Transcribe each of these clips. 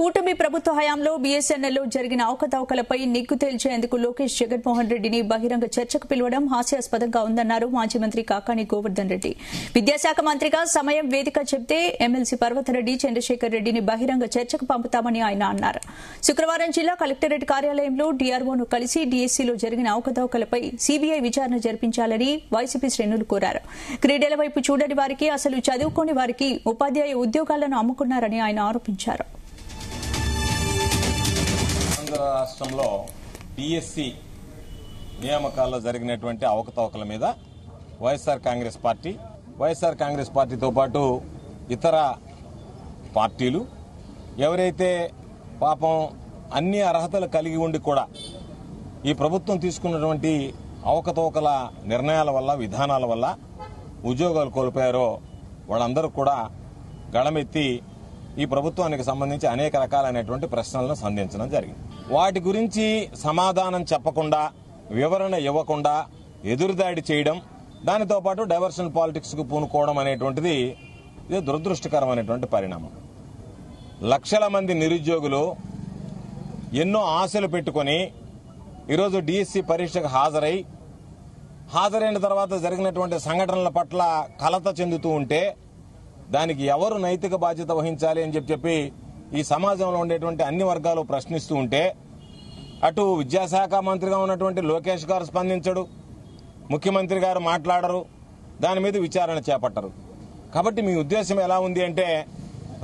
కూటమి ప్రభుత్వ హయాంలో బీఎస్ఎన్ఎల్లో జరిగిన అవకతవకలపై నిగ్గు తేల్చేందుకు లోకేష్ జగన్మోహన్ రెడ్డిని బహిరంగ చర్చకు పిలవడం హాస్యాస్పదంగా ఉందన్నారు మాజీ మంత్రి కాకాని గోవర్ధన్ రెడ్డి. విద్యాశాఖ మంత్రిగా సమయం వేదిక చెబితే ఎమ్మెల్సీ పర్వతరెడ్డి చంద్రశేఖర్ రెడ్డిని బహిరంగ చర్చకు పంపుతామని ఆయన అన్నారు. శుక్రవారం జిల్లా కలెక్టరేట్ కార్యాలయంలో డీఆర్ఓను కలిసి డీఎస్సీలో జరిగిన అవకతవకలపై సీబీఐ విచారణ జరిపించాలని వైసీపీ శ్రేణులు కోరారు. క్రీడల వైపు చూడని వారికి, అసలు చదువుకోని వారికి ఉపాధ్యాయ ఉద్యోగాలను అమ్ముకున్నారని ఆయన ఆరోపించారు. రాష్ట్రంలో డిఎస్సి నియామకాల్లో జరిగినటువంటి అవకతవకల మీద వైఎస్ఆర్ కాంగ్రెస్ పార్టీతో పాటు ఇతర పార్టీలు ఎవరైతే పాపం అన్ని అర్హతలు కలిగి ఉండి కూడా ఈ ప్రభుత్వం తీసుకున్నటువంటి అవకతవకల నిర్ణయాల వల్ల, విధానాల వల్ల ఉద్యోగాలు కోల్పోయారో వాళ్ళందరూ కూడా గళమెత్తి ఈ ప్రభుత్వానికి సంబంధించి అనేక రకాలైనటువంటి ప్రశ్నలను సంధించడం జరిగింది. వాటి గురించి సమాధానం చెప్పకుండా, వివరణ ఇవ్వకుండా ఎదురుదాడి చేయడం, దానితో పాటు డైవర్షన్ పాలిటిక్స్ కు పూనుకోవడం అనేటువంటిది ఇది దురదృష్టకరమైనటువంటి పరిణామం. లక్షల మంది నిరుద్యోగులు ఎన్నో ఆశలు పెట్టుకుని ఈరోజు డిఎస్సి పరీక్షకు హాజరైన తర్వాత జరిగినటువంటి సంఘటనల పట్ల కలత చెందుతూ ఉంటే దానికి ఎవరు నైతిక బాధ్యత వహించాలి అని చెప్పి ఈ సమాజంలో ఉండేటువంటి అన్ని వర్గాలు ప్రశ్నిస్తూ ఉంటే అటు విద్యాశాఖ మంత్రిగా ఉన్నటువంటి లోకేష్ గారు స్పందించడు, ముఖ్యమంత్రి గారు మాట్లాడరు, దాని మీద విచారణ చేపట్టరు. కాబట్టి మీ ఉద్దేశం ఎలా ఉంది అంటే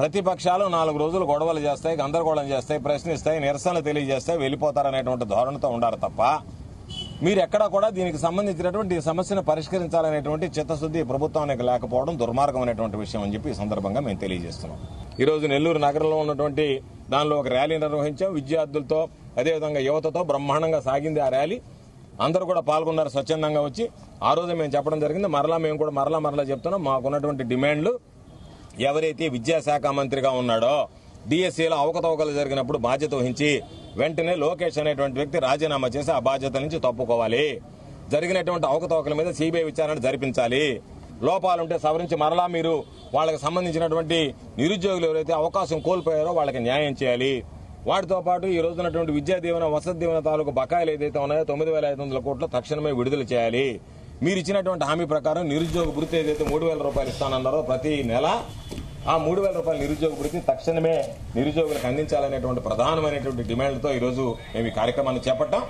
ప్రతిపక్షాలు 4 రోజులు గొడవలు చేస్తాయి, గందరగోళం చేస్తాయి, ప్రశ్నిస్తాయి, నిరసనలు తెలియజేస్తాయి, వెళ్ళిపోతారనేటువంటి ధోరణితో ఉండారు తప్ప మీరు ఎక్కడా కూడా దీనికి సంబంధించినటువంటి సమస్యను పరిష్కరించాలనేటువంటి చిత్తశుద్ది ప్రభుత్వానికి లేకపోవడం దుర్మార్గమైనటువంటి విషయం అని చెప్పి ఈ సందర్భంగా మేము తెలియజేస్తున్నాం. ఈ రోజు నెల్లూరు నగరంలో ఉన్నటువంటి దానిలో ఒక ర్యాలీ నిర్వహించాం. విద్యార్థులతో అదేవిధంగా యువతతో బ్రహ్మాండంగా సాగింది ఆ ర్యాలీ. అందరూ కూడా పాల్గొన్నారు స్వచ్ఛందంగా వచ్చి. ఆ రోజు మేము చెప్పడం జరిగింది. మేము కూడా మరలా చెప్తున్నాం. మాకున్నటువంటి డిమాండ్లు ఎవరైతే విద్యాశాఖ మంత్రిగా ఉన్నాడో డిఎస్సీలో అవకతవకలు జరిగినప్పుడు బాధ్యత వహించి వెంటనే లోకేష్ అనేటువంటి వ్యక్తి రాజీనామా చేసి ఆ బాధ్యత నుంచి తప్పుకోవాలి. జరిగినటువంటి అవకతవకల మీద సీబీఐ విచారణ జరిపించాలి. లోపాలుంటే సవరించి మరలా మీరు వాళ్ళకి సంబంధించినటువంటి నిరుద్యోగులు ఎవరైతే అవకాశం కోల్పోయారో వాళ్ళకి న్యాయం చేయాలి. వాటితో పాటు ఈ రోజున్నటువంటి విద్యా దీవెన, వసతి దీవెన తాలూకు బకాయిలు ఏదైతే ఉన్నాయో 9,500 కోట్లు తక్షణమే విడుదల చేయాలి. మీరు ఇచ్చినటువంటి హామీ ప్రకారం నిరుద్యోగ భృతి ఏదైతే 3,000 రూపాయలు ఇస్తానన్నారో ప్రతి నెల ఆ 3,000 రూపాయల నిరుద్యోగ భృతిని తక్షణమే నిరుద్యోగులకు అందించాలనేటువంటి ప్రధానమైనటువంటి డిమాండ్లతో ఈరోజు మేము ఈ కార్యక్రమాన్ని చేపట్టాం.